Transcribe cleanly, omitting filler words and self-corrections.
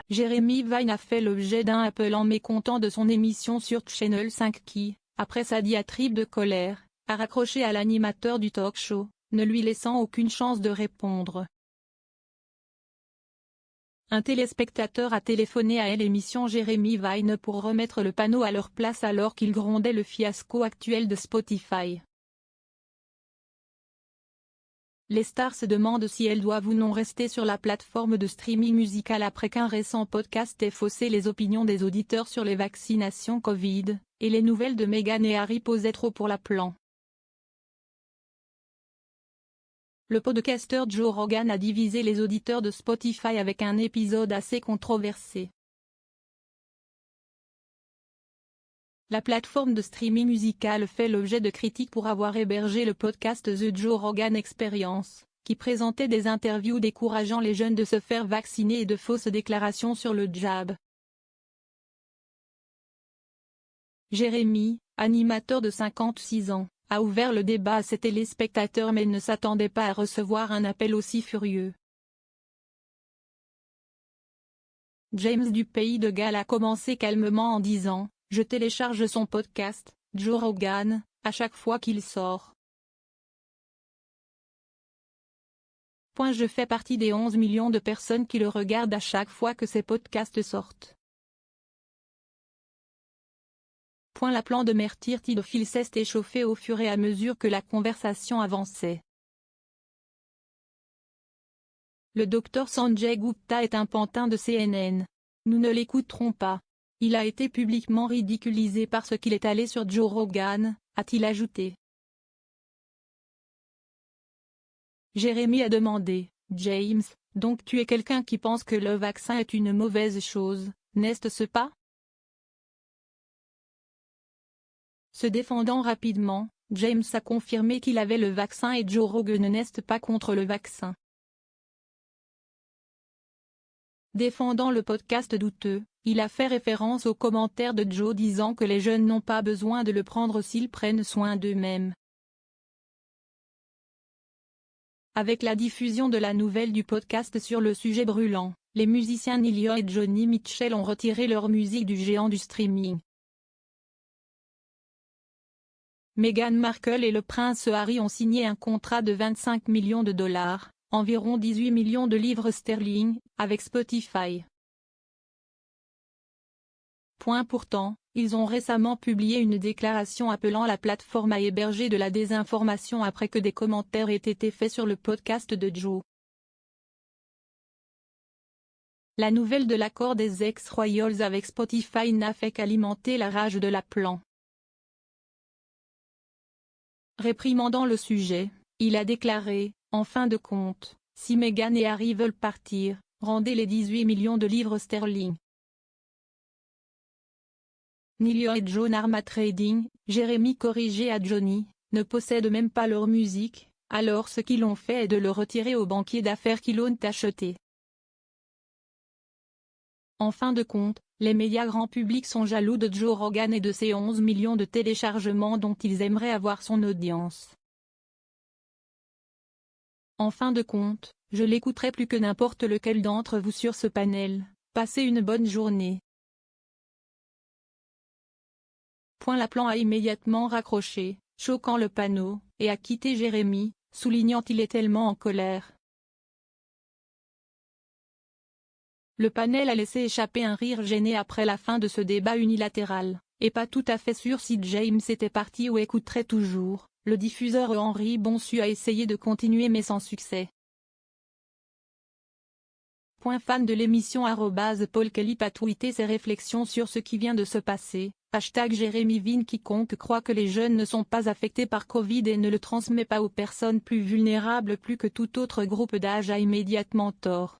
Jeremy Vine a fait l'objet d'un appelant mécontent de son émission sur Channel 5 qui, après sa diatribe de colère, a raccroché à l'animateur du talk-show, ne lui laissant aucune chance de répondre. Un téléspectateur a téléphoné à l'émission Jeremy Vine pour remettre le panneau à leur place alors qu'il grondait le fiasco actuel de Spotify. Les stars se demandent si elles doivent ou non rester sur la plateforme de streaming musical après qu'un récent podcast ait faussé les opinions des auditeurs sur les vaccinations Covid, et les nouvelles de Meghan et Harry posaient trop pour l'appelant. Le podcasteur Joe Rogan a divisé les auditeurs de Spotify avec un épisode assez controversé. La plateforme de streaming musical fait l'objet de critiques pour avoir hébergé le podcast The Joe Rogan Experience, qui présentait des interviews décourageant les jeunes de se faire vacciner et de fausses déclarations sur le jab. Jeremy, animateur de 56 ans, a ouvert le débat à ses téléspectateurs mais ne s'attendait pas à recevoir un appel aussi furieux. James du Pays de Galles a commencé calmement en disant « Je télécharge son podcast, Joe Rogan, à chaque fois qu'il sort. Je fais partie des 11 millions de personnes qui le regardent à chaque fois que ses podcasts sortent. L'aplomb de Mertir Tidofil s'est échauffé au fur et à mesure que la conversation avançait. Le docteur Sanjay Gupta est un pantin de CNN. Nous ne l'écouterons pas. Il a été publiquement ridiculisé parce qu'il est allé sur Joe Rogan, a-t-il ajouté. Jeremy a demandé, James, donc tu es quelqu'un qui pense que le vaccin est une mauvaise chose, n'est-ce pas? Se défendant rapidement, James a confirmé qu'il avait le vaccin et Joe Rogan n'est pas contre le vaccin. Défendant le podcast douteux, il a fait référence aux commentaires de Joe disant que les jeunes n'ont pas besoin de le prendre s'ils prennent soin d'eux-mêmes. Avec la diffusion de la nouvelle du podcast sur le sujet brûlant, les musiciens Neil Young et Johnny Mitchell ont retiré leur musique du géant du streaming. Meghan Markle et le prince Harry ont signé un contrat de 25 millions de dollars, environ 18 millions de livres sterling, avec Spotify. Pourtant, ils ont récemment publié une déclaration appelant la plateforme à héberger de la désinformation après que des commentaires aient été faits sur le podcast de Joe. La nouvelle de l'accord des ex-royals avec Spotify n'a fait qu'alimenter la rage de l'appelant. Réprimandant le sujet, il a déclaré, en fin de compte, si Meghan et Harry veulent partir, rendez les 18 millions de livres sterling. Neil Young et John Arma Trading, Jeremy corrigé à Johnny, ne possèdent même pas leur musique, alors ce qu'ils ont fait est de le retirer aux banquiers d'affaires qui l'ont acheté. En fin de compte, les médias grand public sont jaloux de Joe Rogan et de ses 11 millions de téléchargements dont ils aimeraient avoir son audience. En fin de compte, je l'écouterai plus que n'importe lequel d'entre vous sur ce panel. Passez une bonne journée. L'appelant a immédiatement raccroché, choquant le panneau, et a quitté Jeremy, soulignant qu'il est tellement en colère. Le panel a laissé échapper un rire gêné après la fin de ce débat unilatéral, et pas tout à fait sûr si James était parti ou écouterait toujours. Le diffuseur Henry Bonsu a essayé de continuer mais sans succès. Fan de l'émission @Paul Kelly a tweeté ses réflexions sur ce qui vient de se passer. #Jeremy Vine. Quiconque croit que les jeunes ne sont pas affectés par Covid et ne le transmet pas aux personnes plus vulnérables plus que tout autre groupe d'âge a immédiatement tort.